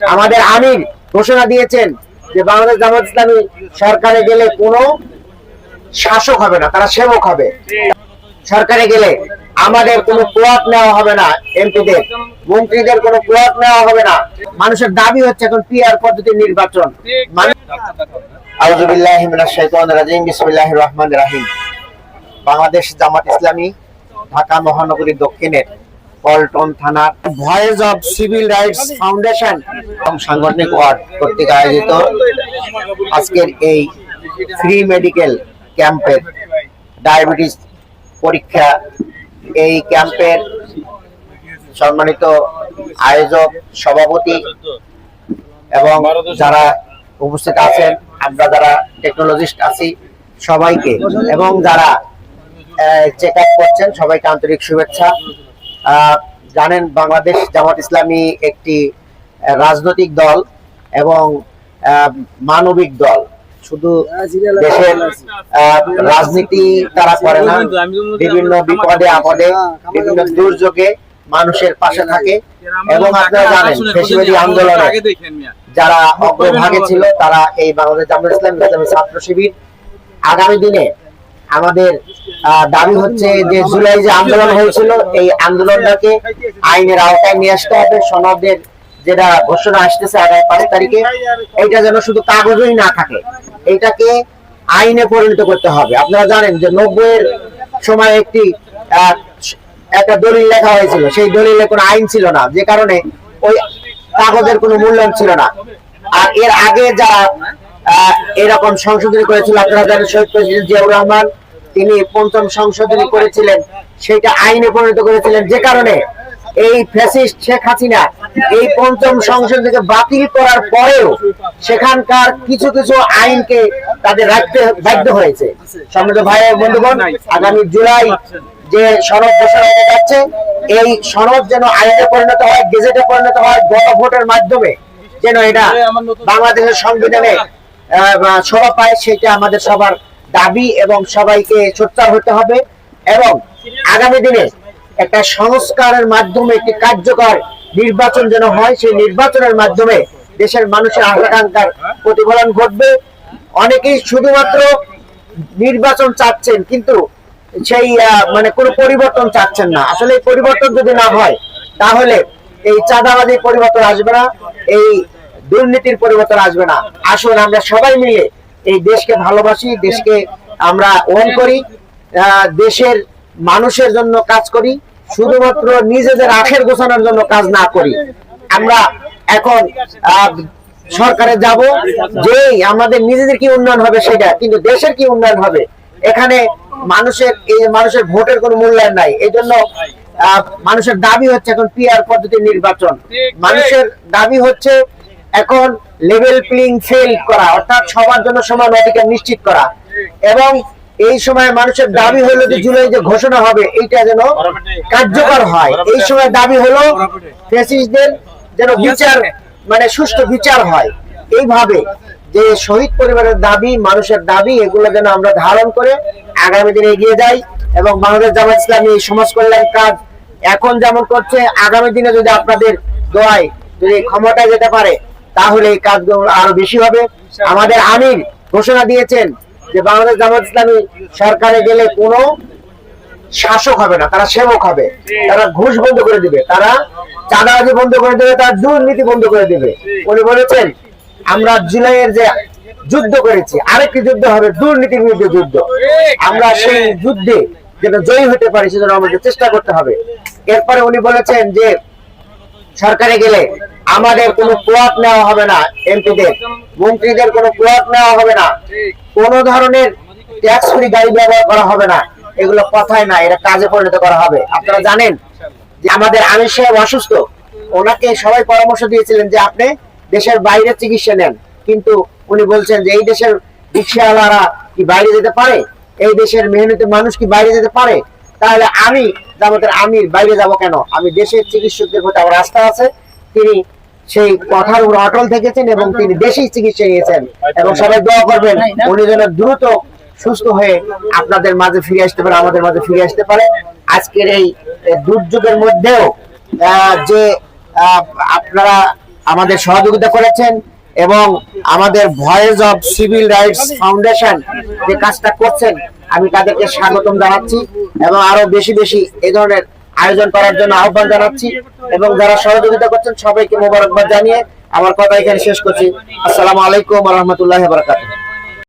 আমাদের আমির ঘোষণা দিয়েছেন যে বাংলাদেশ জামাত ইসলামী সরকারে গেলে কোনো শাসক হবে না, তারা সেবক হবে। সরকারে গেলে আমাদের কোনো প্লট নেওয়া হবে না, এমপিদের মন্ত্রীদের কোনো প্লট নেওয়া হবে না। মানুষের দাবি হচ্ছে এখন পিআর পদ্ধতির নির্বাচন। আউযু বিল্লাহি মিনাশ শাইতানির রাজিম, বিসমিল্লাহির রহমানির রহিম। বাংলাদেশ জামাত ইসলামী ঢাকা মহানগরী দক্ষিণের পল্টন থানার voice of civil rights foundation এবং সাংগঠনিক ওয়ার্ড কর্তৃক আয়োজিত আজকের এই ফ্রি মেডিকেল ক্যাম্পের ডায়াবেটিস পরীক্ষা, এই ক্যাম্পের সম্মানিত আয়োজক, সভাপতি এবং যারা উপস্থিত আছেন, আমরা যারা টেকনোলজিস্ট আছি সবাইকে এবং যারা চেক আপ করছেন সবাইকে আন্তরিক শুভেচ্ছা। জানেন, বাংলাদেশ জামাত ইসলামী একটি রাজনৈতিক দল এবং মানবিক দল। শুধু দেশের রাজনীতি তারা করে না, বিভিন্ন বিপদে আপদে, বিভিন্ন দুর্যোগে মানুষের পাশে থাকে। এবং আপনারা জানেন, ফ্যাসিবাদী আন্দোলনে যারা অগ্রভাগে ছিল তারা এই বাংলাদেশ জামাত ইসলামী ছাত্র শিবির। আগামী দিনে আমাদের দাবি হচ্ছে যে জুলাই যে আন্দোলন হয়েছিল, এই আন্দোলনটাকে আইনের আওতায় নিয়ে আসতে হবে। সনদের যেটা ঘোষণা আসতেছে আগামী 5 তারিখে, এটা যেন শুধু কাগজেই না থাকে, এটাকে আইনে পরিণত করতে হবে। আপনারা জানেন যে 90-এর সময় একটা দলিল লেখা হয়েছিল, সেই দলিলে কোনো আইন ছিল না, যে কারণে ওই কাগজের কোনো মূল্যায়ন ছিল না। আর এর আগে যারা এরকম সংশোধনী করেছিল, আপনারা জানেন শহীদ প্রেসিডেন্ট জিয়াউর রহমান, তিনি 5ম সংশোধনী করেছিলেন, সেটা আইনে পরিণত করেছিলেন, যে কারণে এই ফ্যাসিস্ট শেখ হাসিনা এই 5ম সংশোধনীকে বাতিল করার পরেও সেখানকার কিছু কিছু আইনকে তাদের রাখতে বাধ্য হয়েছে। সম্মানিত ভাই ও বন্ধুগণ, আগামী জুলাই যে সনদ ঘোষণা হতে যাচ্ছে, এই সনদ যেন আইনে পরিণত হয়, গেজেটে পরিণত হয়, গণভোটের মাধ্যমে যেন এটা বাংলাদেশের সংবিধানে শোভা পায়, সেটা আমাদের সবার দাবি এবং সবাইকে সোচ্চার হতে হবে। এবং আগামী দিনে একটা সংস্কারের মাধ্যমে একটি কার্যকর নির্বাচন যেন হয়, সেই নির্বাচনের মাধ্যমে দেশের মানুষের আকাঙ্ক্ষার প্রতিফলন ঘটবে। অনেকেই শুধুমাত্র নির্বাচন চাচ্ছেন, কিন্তু সেই কোনো পরিবর্তন চাচ্ছেন না। আসলে এই পরিবর্তন যদি না হয়, তাহলে এই চাঁদাবাজির পরিবর্তন আসবে না, এই দুর্নীতির পরিবর্তন আসবে না। আসুন আমরা সবাই মিলে এই দেশকে ভালোবাসি, দেশকে আমরা ওন করি, দেশের মানুষের জন্য কাজ করি, শুধুমাত্র নিজেদের আখের গোছানোর জন্য কাজ না করি। আমরা এখন সরকারে যাব যে আমাদের নিজেদের কি উন্নয়ন হবে সেটা, কিন্তু দেশের কি উন্নয়ন হবে, এখানে মানুষের ভোটের কোনো মূল্যায়ন নাই। এই জন্য মানুষের দাবি হচ্ছে এখন পিআর পদ্ধতির নির্বাচন। মানুষের দাবি হচ্ছে এখন লেভেল প্লেইং ফিল্ড করা, অর্থাৎ সবার জন্য সমান অধিকার নিশ্চিত করা। এবং এই সময় মানুষের দাবি হলো যে জুলাই যে ঘোষণা হবে, এইটা যেন কার্যকর হয়। এই সময় দাবি হলো ফ্যাসিস্টদের যেন বিচার, সুষ্ঠু বিচার হয়। এইভাবে যে শহীদ পরিবারের দাবি, মানুষের দাবি, এগুলো যেন আমরা ধারণ করে আগামী দিনে এগিয়ে যাই। এবং বাংলাদেশ জামাত ইসলামী সমাজ কল্যাণ কাজ এখন যেমন করছে, আগামী দিনে যদি আপনাদের দোয়ায় যদি ক্ষমতায় যেতে পারে, তাহলে এই কাজগুলো আরো বেশি হবে। আমাদের আমির ঘোষণা দিয়েছেন যে বাংলাদেশ জামাত ইসলামী সরকারে গেলে কোনো শাসক হবে না, তারা সেবক হবে। তারা ঘুষ বন্ধ করে দিবে, তারা চাঁদাবাজি বন্ধ করে দেবে, তারা দুর্নীতি বন্ধ করে দেবে। উনি বলেছেন আমরা জুলাইয়ের যে যুদ্ধ করেছি, আরেকটি যুদ্ধ হবে দুর্নীতির বিরুদ্ধে যুদ্ধ। আমরা সেই যুদ্ধে যেটা জয়ী হতে পারি সেজন্য আমাদের চেষ্টা করতে হবে। এরপরে উনি বলেছেন যে সরকারে গেলে আমাদের কোনো প্লট নেওয়া হবে না, এমপিদের মন্ত্রীদের কোনো প্লট নেওয়া হবে না, কোন ধরনের ট্যাক্স ফ্রি গাড়ি ব্যবহার করা হবে না। এগুলো কথায় না, এটা কাজে পরিণত করা হবে। আপনারা জানেন যে আমাদের আমির সাহেব অসুস্থ, ওনাকে সবাই পরামর্শ দিয়েছিলেন যে আপনি দেশের বাইরে চিকিৎসা নেন, কিন্তু উনি বলছেন যে এই দেশের রিক্সাওয়ালারা কি বাইরে যেতে পারে, এই দেশের মেহনতি মানুষ কি বাইরে যেতে পারে? তাহলে আমি জামাতের আমির বাইরে যাব কেন? আমি দেশের চিকিৎসকদের প্রতি আমার আস্থা আছে, তিনি সেই কথার উপর অটল থেকেছেন এবং তিনি দেশেই চিকিৎসা নিয়েছেন। এবং সবাই দোয়া করবেন উনি যেন দ্রুত সুস্থ হয়ে আপনাদের মাঝে ফিরে আসতে পারে, আমাদের মাঝে ফিরে আসতে পারে। আজকের এই দুর্যোগের মধ্যেও যে আপনারা আমাদের সহযোগিতা করেছেন এবং আমাদের voice of civil rights foundation যে কাজটা করছেন আমি তাদেরকে স্বাগতম জানাচ্ছি এবং আরো বেশি বেশি এই ধরনের আয়োজন করার জন্য আহ্বান জানাচ্ছি এবং যারা সহযোগিতা করছেন সবাইকে মোবারকবাদ জানিয়ে আমার কথা এখানে শেষ করছি। আসসালামু আলাইকুম ওয়া রাহমাতুল্লাহি ওয়া বারাকাতুহু।